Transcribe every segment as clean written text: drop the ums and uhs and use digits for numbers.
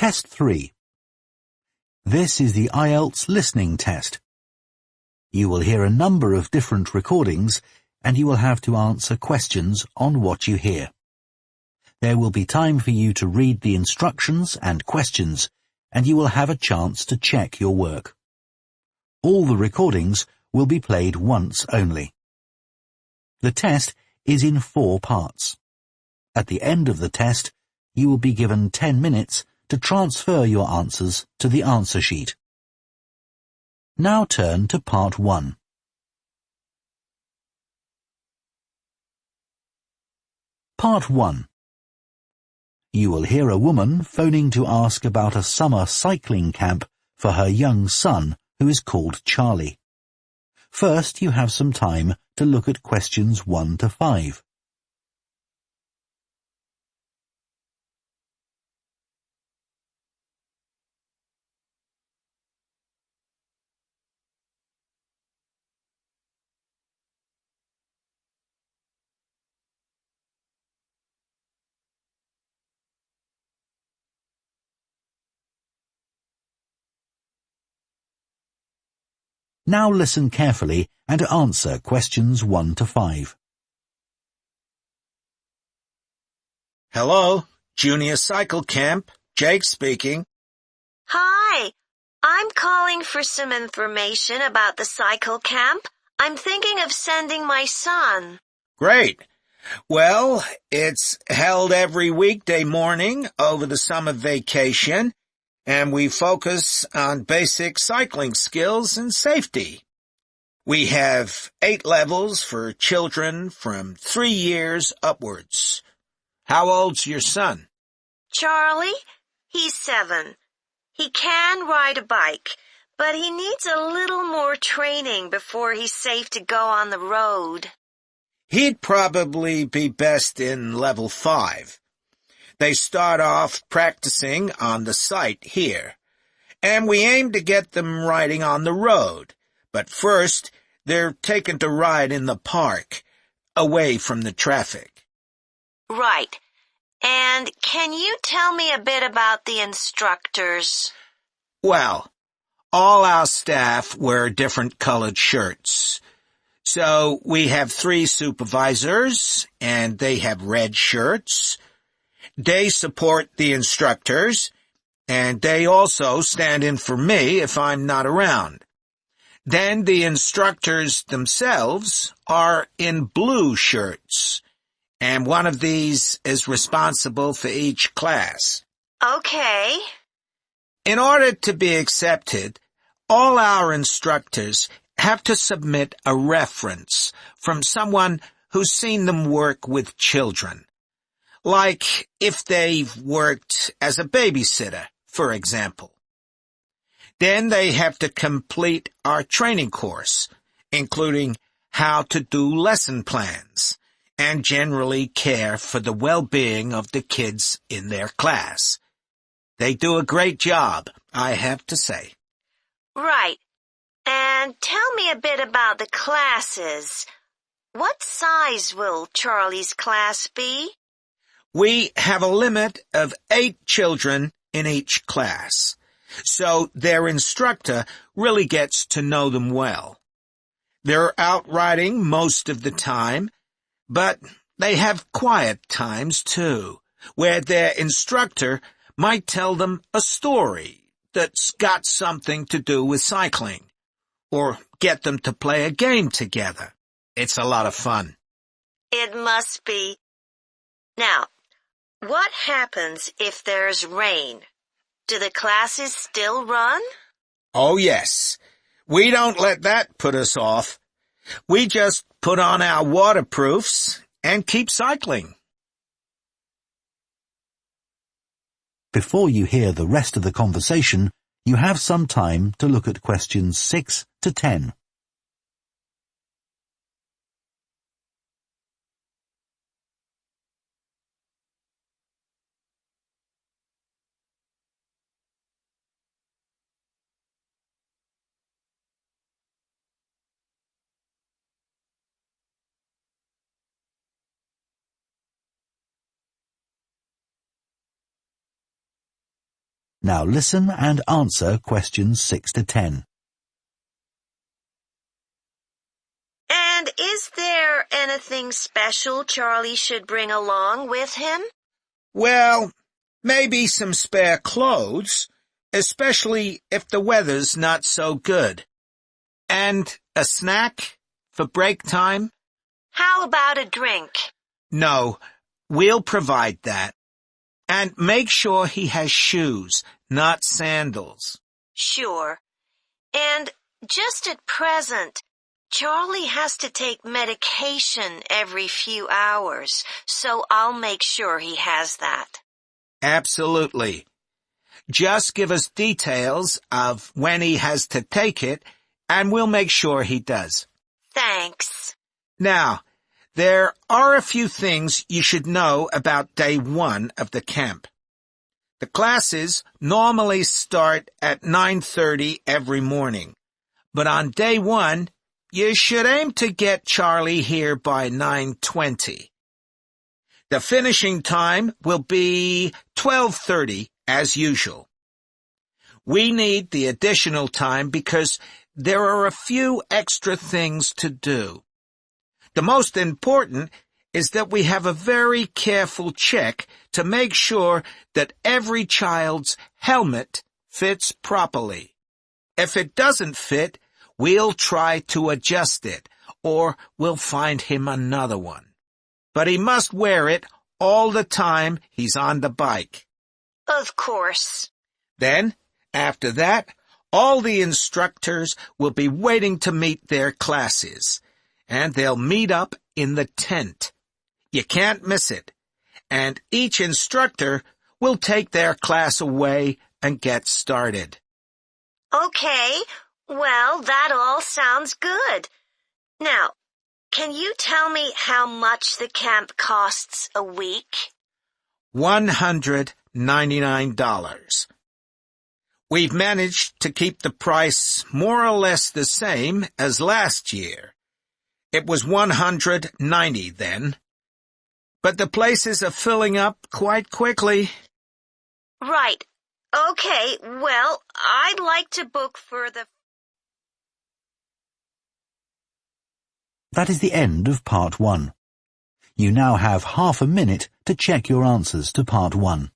Test 3. This is the Ielts listening test. You will hear a number of different recordings, and you will have to answer questions on what you hear. There will be time for you to read the instructions and questions, and you will have a chance to check your work. All the recordings will be played once only. The test is in 4 parts. At the end of the test, you will be given 10 minutes to transfer your answers to the answer sheet. Now turn to Part 1. Part 1. You will hear a woman phoning to ask about a summer cycling camp for her young son, who is called Charlie. First, you have some time to look at questions 1 to 5. Now listen carefully and answer questions 1 to 5. Hello, Junior Cycle Camp. Jake speaking. Hi, I'm calling for some information about the cycle camp. I'm thinking of sending my son. Great. Well, it's held every weekday morning over the summer vacation, and we focus on basic cycling skills and safety. We have 8 levels for children from 3 years upwards. How old's your son? Charlie, he's 7. He can ride a bike, but he needs a little more training before he's safe to go on the road. He'd probably be best in level 5. They start off practicing on the site here, and we aim to get them riding on the road. But first, they're taken to ride in the park, away from the traffic. Right. And can you tell me a bit about the instructors? Well, all our staff wear different colored shirts. So we have 3 supervisors, and they have red shirts. They support the instructors, and they also stand in for me if I'm not around. Then the instructors themselves are in blue shirts, and one of these is responsible for each class. Okay. In order to be accepted, all our instructors have to submit a reference from someone who's seen them work with children. Like if they've worked as a babysitter, for example. Then they have to complete our training course, including how to do lesson plans and generally care for the well-being of the kids in their class. They do a great job, I have to say. Right. And tell me a bit about the classes. What size will Charlie's class be? We have a limit of 8 children in each class, so their instructor really gets to know them well. They're out riding most of the time, but they have quiet times too, where their instructor might tell them a story that's got something to do with cycling, or get them to play a game together. It's a lot of fun. It must be. Now, what happens if there's rain? Do the classes still run? Oh, yes. We don't let that put us off. We just put on our waterproofs and keep cycling. Before you hear the rest of the conversation, you have some time to look at questions 6 to 10. Now listen and answer questions 6 to 10. And is there anything special Charlie should bring along with him? Well, maybe some spare clothes, especially if the weather's not so good. And a snack for break time? How about a drink? No, we'll provide that. And make sure he has shoes, not sandals. Sure. And just at present, Charlie has to take medication every few hours, so I'll make sure he has that. Absolutely. Just give us details of when he has to take it, and we'll make sure he does. Thanks. Now, there are a few things you should know about day 1 of the camp. The classes normally start at 9:30 every morning, but on day 1, you should aim to get Charlie here by 9:20. The finishing time will be 12:30 as usual. We need the additional time because there are a few extra things to do. The most important is that we have a very careful check to make sure that every child's helmet fits properly. If it doesn't fit, we'll try to adjust it, or we'll find him another one. But he must wear it all the time he's on the bike. Of course. Then, after that, all the instructors will be waiting to meet their classes, and they'll meet up in the tent. You can't miss it. And each instructor will take their class away and get started. Okay, well, that all sounds good. Now, can you tell me how much the camp costs a week? $199. We've managed to keep the price more or less the same as last year. It was $190 then. But the places are filling up quite quickly. Right. Okay, well, I'd like to book for the... That is the end of part 1. You now have half a minute to check your answers to part 1.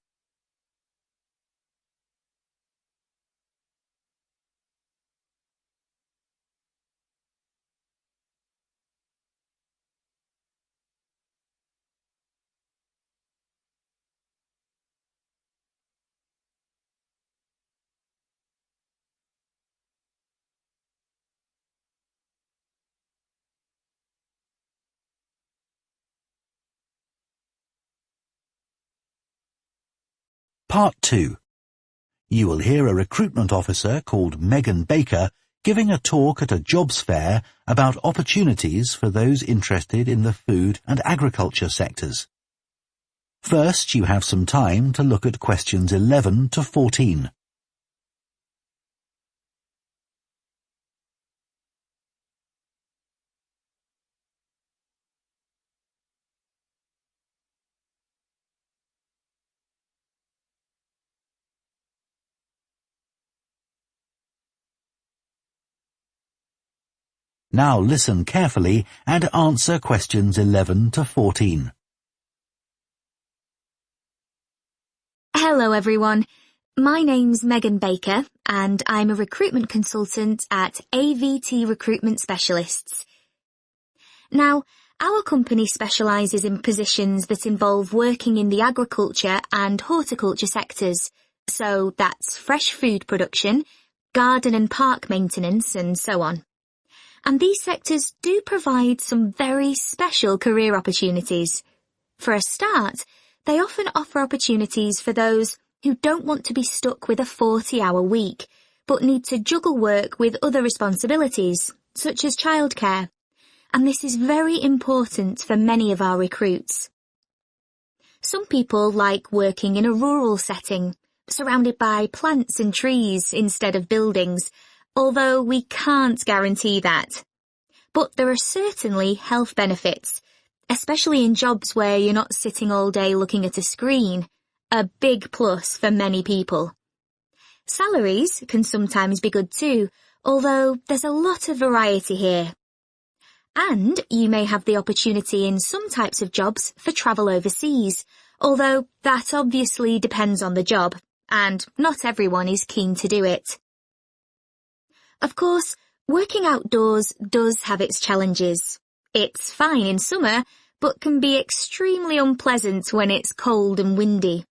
Part 2. You will hear a recruitment officer called Megan Baker giving a talk at a jobs fair about opportunities for those interested in the food and agriculture sectors. First, you have some time to look at questions 11 to 14. Now listen carefully and answer questions 11 to 14. Hello everyone, my name's Megan Baker and I'm a recruitment consultant at AVT Recruitment Specialists. Now, our company specialises in positions that involve working in the agriculture and horticulture sectors, so that's fresh food production, garden and park maintenance and so on. And these sectors do provide some very special career opportunities. For a start, they often offer opportunities for those who don't want to be stuck with a 40-hour week, but need to juggle work with other responsibilities, such as childcare. And this is very important for many of our recruits. Some people like working in a rural setting, surrounded by plants and trees instead of buildings, although we can't guarantee that. But there are certainly health benefits, especially in jobs where you're not sitting all day looking at a screen, a big plus for many people. Salaries can sometimes be good too, although there's a lot of variety here. And you may have the opportunity in some types of jobs for travel overseas, although that obviously depends on the job, and not everyone is keen to do it. Of course, working outdoors does have its challenges. It's fine in summer, but can be extremely unpleasant when it's cold and windy.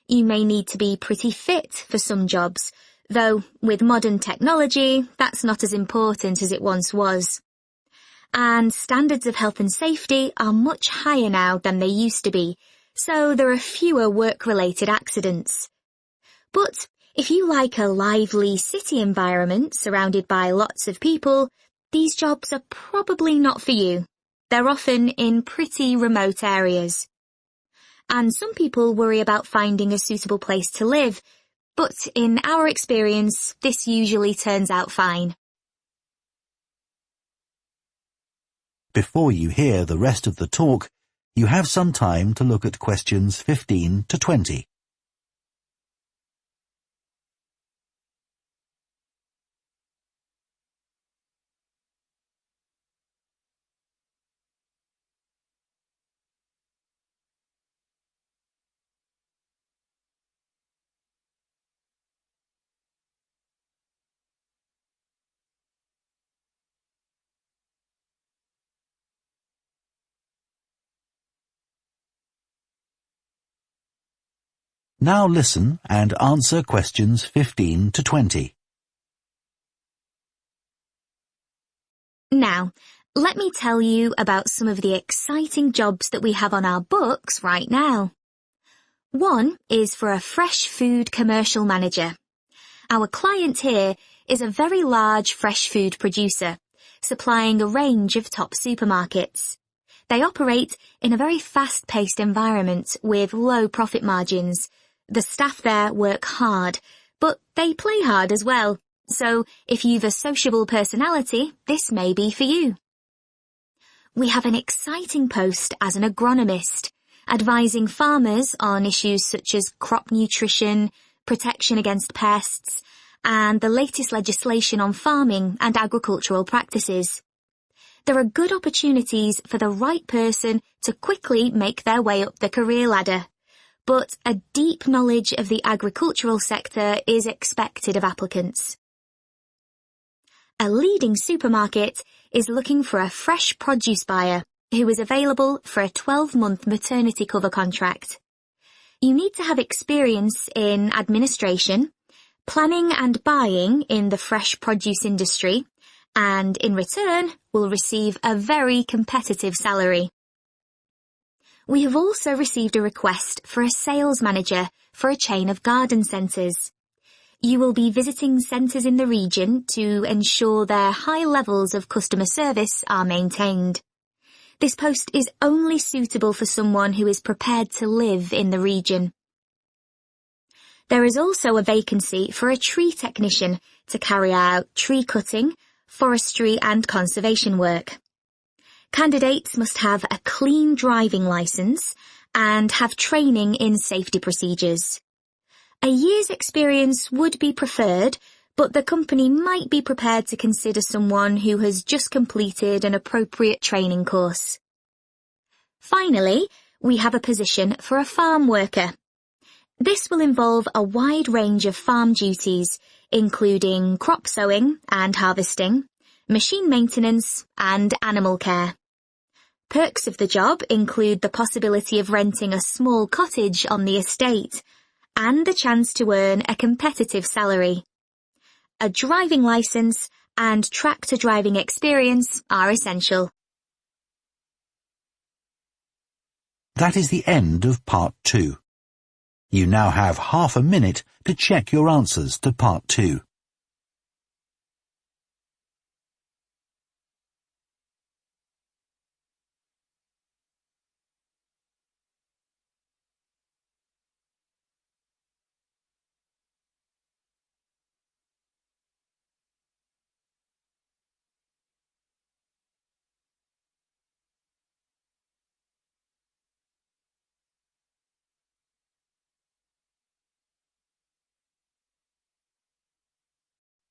You may need to be pretty fit for some jobs, though with modern technology, that's not as important as it once was. And standards of health and safety are much higher now than they used to be, so there are fewer work-related accidents. But if you like a lively city environment surrounded by lots of people, these jobs are probably not for you. They're often in pretty remote areas. And some people worry about finding a suitable place to live, but in our experience, this usually turns out fine. Before you hear the rest of the talk, you have some time to look at questions 15 to 20. Now listen and answer questions 15 to 20. Now, let me tell you about some of the exciting jobs that we have on our books right now. One is for a fresh food commercial manager. Our client here is a very large fresh food producer, supplying a range of top supermarkets. They operate in a very fast-paced environment with low profit margins. The staff there work hard, but they play hard as well. So if you've a sociable personality, this may be for you. We have an exciting post as an agronomist, advising farmers on issues such as crop nutrition, protection against pests, and the latest legislation on farming and agricultural practices. There are good opportunities for the right person to quickly make their way up the career ladder, but a deep knowledge of the agricultural sector is expected of applicants. A leading supermarket is looking for a fresh produce buyer who is available for a 12-month maternity cover contract. You need to have experience in administration, planning and buying in the fresh produce industry, and in return will receive a very competitive salary. We have also received a request for a sales manager for a chain of garden centres. You will be visiting centres in the region to ensure their high levels of customer service are maintained. This post is only suitable for someone who is prepared to live in the region. There is also a vacancy for a tree technician to carry out tree cutting, forestry and conservation work. Candidates must have a clean driving licence and have training in safety procedures. A year's experience would be preferred, but the company might be prepared to consider someone who has just completed an appropriate training course. Finally, we have a position for a farm worker. This will involve a wide range of farm duties, including crop sowing and harvesting, machine maintenance, and animal care. Perks of the job include the possibility of renting a small cottage on the estate, and the chance to earn a competitive salary. A driving licence and tractor driving experience are essential. That is the end of part 2. You now have half a minute to check your answers to part 2.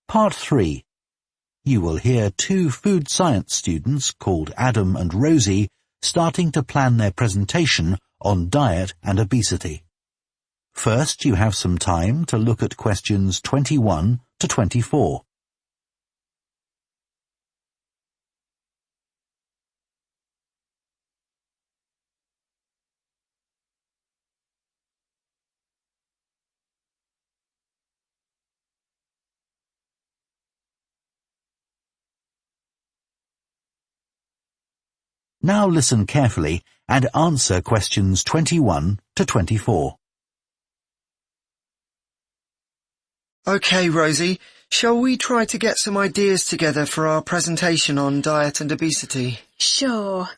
Part 3. You will hear two food science students called Adam and Rosie starting to plan their presentation on diet and obesity. First, you have some time to look at questions 21 to 24. Now listen carefully and answer questions 21 to 24. OK, Rosie, shall we try to get some ideas together for our presentation on diet and obesity? Sure.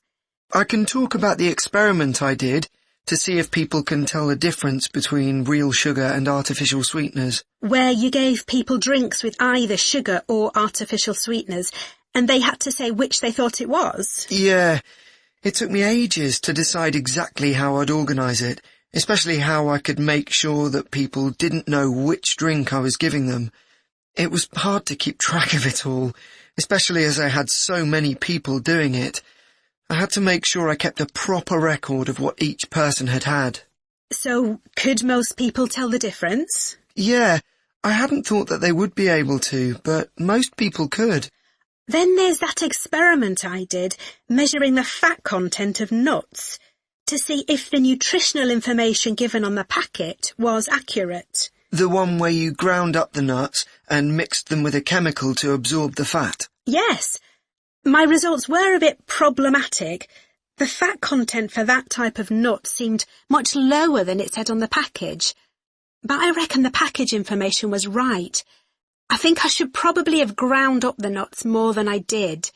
I can talk about the experiment I did to see if people can tell the difference between real sugar and artificial sweeteners. Where you gave people drinks with either sugar or artificial sweeteners, and they had to say which they thought it was? Yeah, it took me ages to decide exactly how I'd organise it, especially how I could make sure that people didn't know which drink I was giving them. It was hard to keep track of it all, especially as I had so many people doing it. I had to make sure I kept a proper record of what each person had had. So, could most people tell the difference? Yeah, I hadn't thought that they would be able to, but most people could. Then there's that experiment I did, measuring the fat content of nuts, to see if the nutritional information given on the packet was accurate. The one where you ground up the nuts and mixed them with a chemical to absorb the fat? Yes. My results were a bit problematic. The fat content for that type of nut seemed much lower than it said on the package. But I reckon the package information was right. I think I should probably have ground up the nuts more than I did.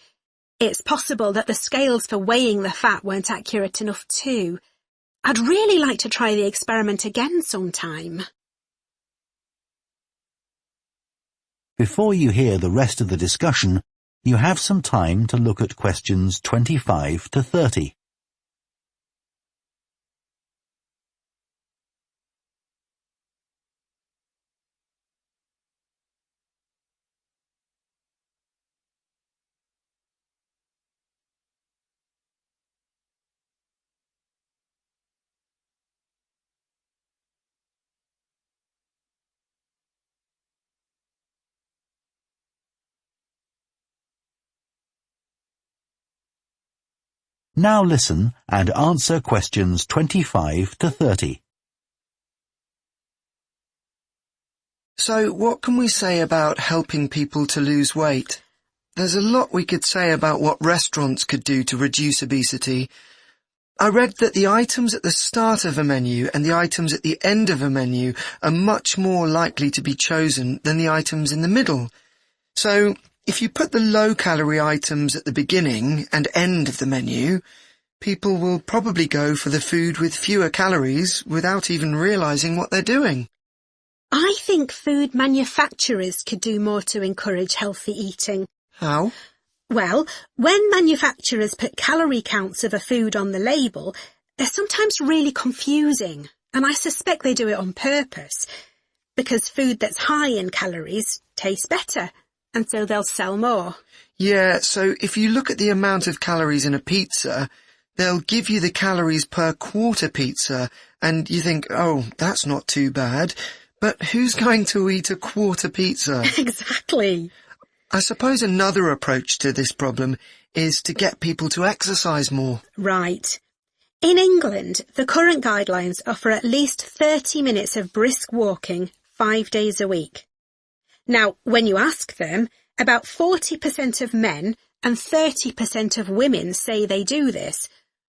It's possible that the scales for weighing the fat weren't accurate enough too. I'd really like to try the experiment again sometime. Before you hear the rest of the discussion, you have some time to look at questions 25 to 30. Now listen and answer questions 25 to 30. So what can we say about helping people to lose weight? There's a lot we could say about what restaurants could do to reduce obesity. I read that the items at the start of a menu and the items at the end of a menu are much more likely to be chosen than the items in the middle. So if you put the low-calorie items at the beginning and end of the menu, people will probably go for the food with fewer calories without even realising what they're doing. I think food manufacturers could do more to encourage healthy eating. How? Well, when manufacturers put calorie counts of a food on the label, they're sometimes really confusing, and I suspect they do it on purpose, because food that's high in calories tastes better, and so they'll sell more. Yeah, so if you look at the amount of calories in a pizza, they'll give you the calories per quarter pizza, and you think, oh, that's not too bad. But who's going to eat a quarter pizza? Exactly. I suppose another approach to this problem is to get people to exercise more. Right. In England, the current guidelines offer at least 30 minutes of brisk walking 5 days a week. Now, when you ask them, about 40% of men and 30% of women say they do this,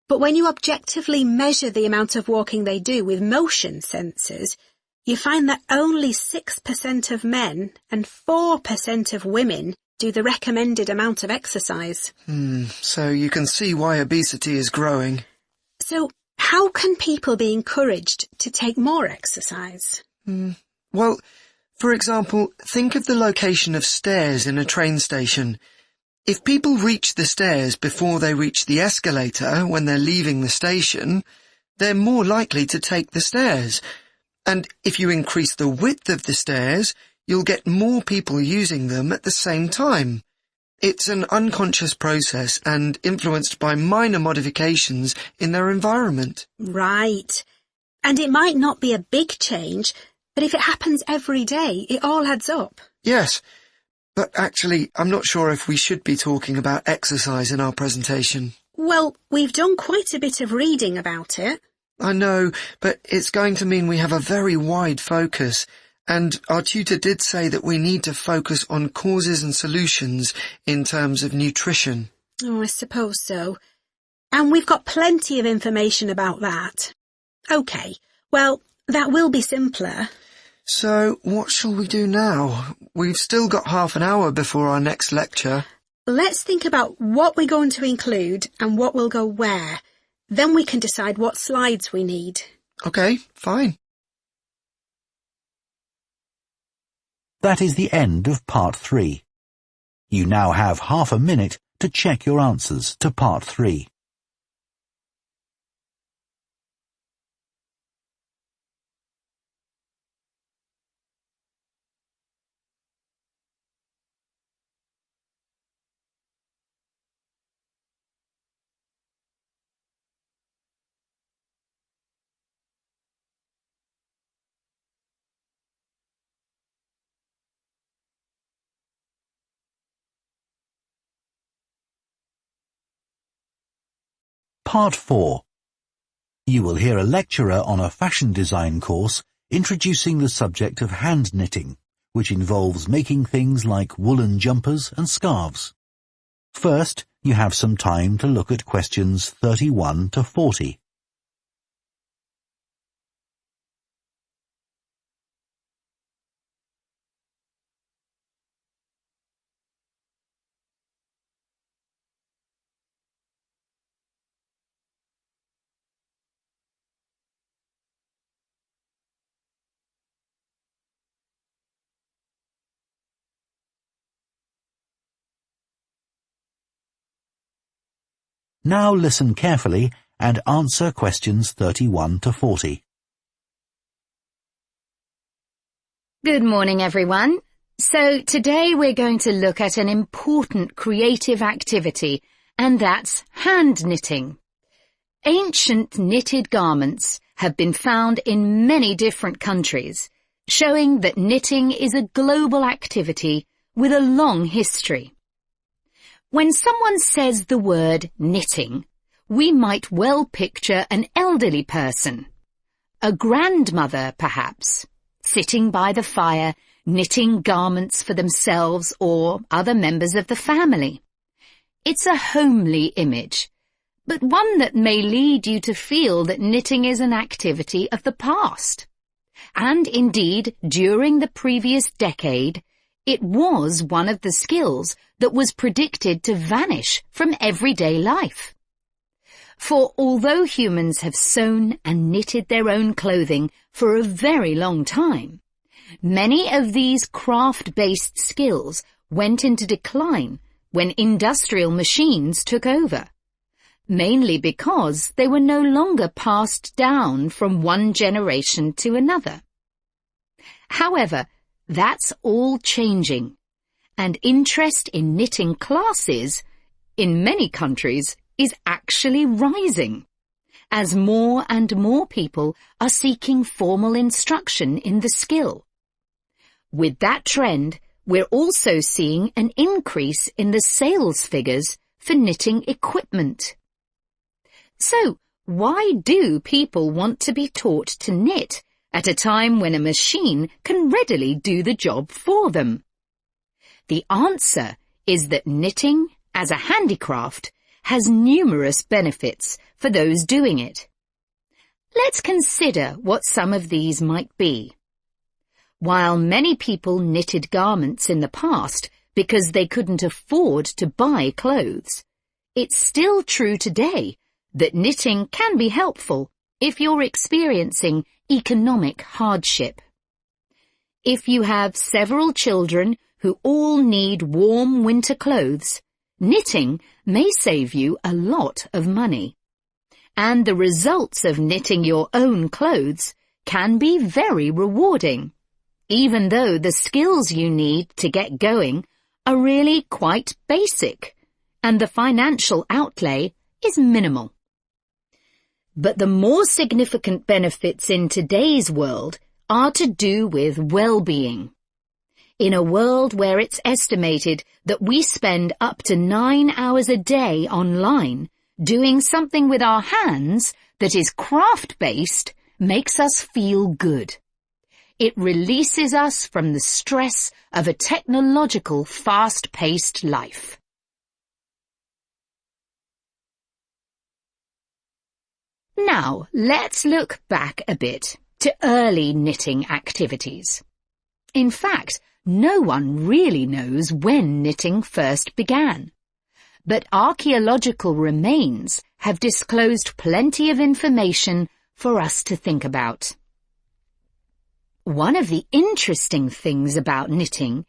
but when you objectively measure the amount of walking they do with motion sensors, you find that only 6% of men and 4% of women do the recommended amount of exercise. So you can see why obesity is growing. So how can people be encouraged to take more exercise? Well, for example, think of the location of stairs in a train station. If people reach the stairs before they reach the escalator when they're leaving the station, they're more likely to take the stairs. And if you increase the width of the stairs, you'll get more people using them at the same time. It's an unconscious process and influenced by minor modifications in their environment. Right. And it might not be a big change, but if it happens every day, it all adds up. Yes, but actually, I'm not sure if we should be talking about exercise in our presentation. Well, we've done quite a bit of reading about it. I know, but it's going to mean we have a very wide focus, and our tutor did say that we need to focus on causes and solutions in terms of nutrition. Oh, I suppose so. And we've got plenty of information about that. OK, well, that will be simpler. So, what shall we do now? We've still got half an hour before our next lecture. Let's think about what we're going to include and what will go where. Then we can decide what slides we need. OK, fine. That is the end of Part 3. You now have half a minute to check your answers to Part 3. Part 4. You will hear a lecturer on a fashion design course introducing the subject of hand knitting, which involves making things like woolen jumpers and scarves. First, you have some time to look at questions 31 to 40. Now listen carefully and answer questions 31 to 40. Good morning, everyone. So today we're going to look at an important creative activity, and that's hand knitting. Ancient knitted garments have been found in many different countries, showing that knitting is a global activity with a long history. When someone says the word knitting, we might well picture an elderly person, a grandmother perhaps, sitting by the fire, knitting garments for themselves or other members of the family. It's a homely image, but one that may lead you to feel that knitting is an activity of the past. And indeed, during the previous decade, it was one of the skills that was predicted to vanish from everyday life. For although humans have sewn and knitted their own clothing for a very long time, many of these craft-based skills went into decline when industrial machines took over, mainly because they were no longer passed down from one generation to another. However, that's all changing, and interest in knitting classes in many countries is actually rising, as more and more people are seeking formal instruction in the skill. With that trend, we're also seeing an increase in the sales figures for knitting equipment. So, why do people want to be taught to knit at a time when a machine can readily do the job for them? The answer is that knitting, as a handicraft, has numerous benefits for those doing it. Let's consider what some of these might be. While many people knitted garments in the past because they couldn't afford to buy clothes, it's still true today that knitting can be helpful if you're experiencing economic hardship. If you have several children who all need warm winter clothes, knitting may save you a lot of money. And the results of knitting your own clothes can be very rewarding. even though the skills you need to get going are really quite basic, and the financial outlay is minimal. But the more significant benefits in today's world are to do with well-being. In a world where it's estimated that we spend up to 9 hours a day online, doing something with our hands that is craft-based makes us feel good. It releases us from the stress of a technological, fast-paced life. Now, let's look back a bit to early knitting activities. In fact, no one really knows when knitting first began. But archaeological remains have disclosed plenty of information for us to think about. One of the interesting things about knitting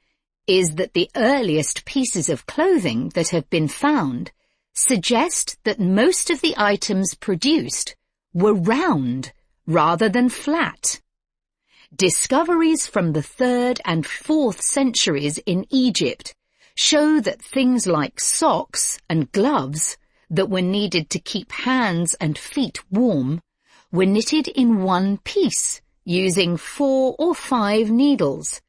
is that the earliest pieces of clothing that have been found suggest that most of the items produced were round rather than flat. Discoveries from the 3rd and 4th centuries in Egypt show that things like socks and gloves that were needed to keep hands and feet warm were knitted in one piece using 4 or 5 needles.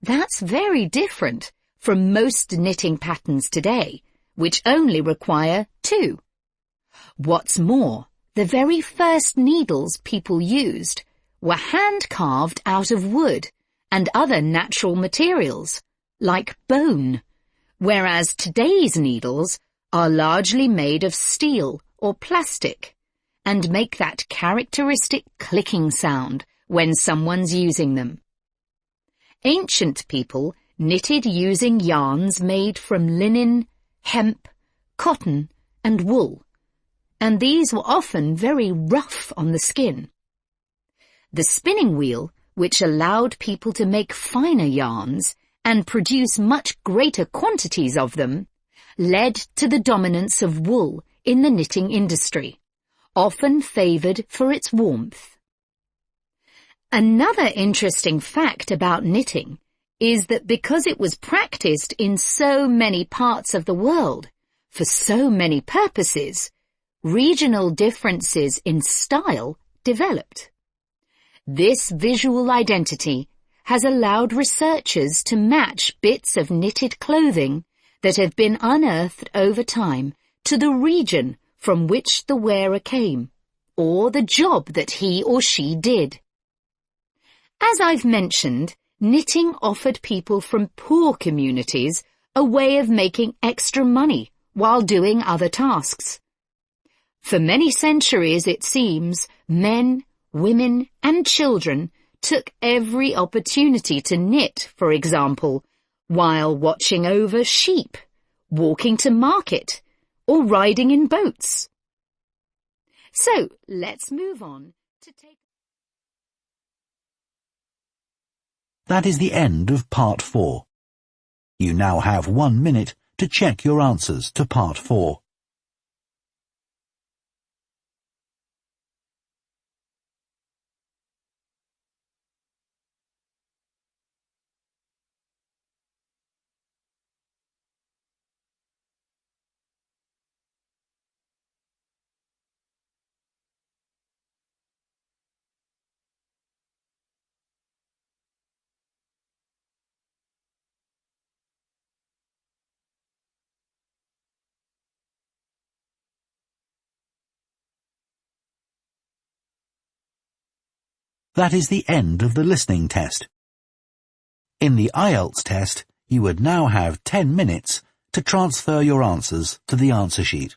That's very different from most knitting patterns today, which only require 2. What's more, the very first needles people used were hand-carved out of wood and other natural materials, like bone, whereas today's needles are largely made of steel or plastic and make that characteristic clicking sound when someone's using them. Ancient people knitted using yarns made from linen, hemp, cotton, and wool, and these were often very rough on the skin. The spinning wheel, which allowed people to make finer yarns and produce much greater quantities of them, led to the dominance of wool in the knitting industry, often favoured for its warmth. Another interesting fact about knitting is that because it was practiced in so many parts of the world, for so many purposes, regional differences in style developed. This visual identity has allowed researchers to match bits of knitted clothing that have been unearthed over time to the region from which the wearer came, or the job that he or she did. As I've mentioned, knitting offered people from poor communities a way of making extra money while doing other tasks. For many centuries, it seems, men, women and children took every opportunity to knit, for example, while watching over sheep, walking to market, or riding in boats. So, let's move on to take... That is the end of Part 4. You now have 1 minute to check your answers to Part 4. That is the end of the listening test. In the Ielts test, you would now have 10 minutes to transfer your answers to the answer sheet.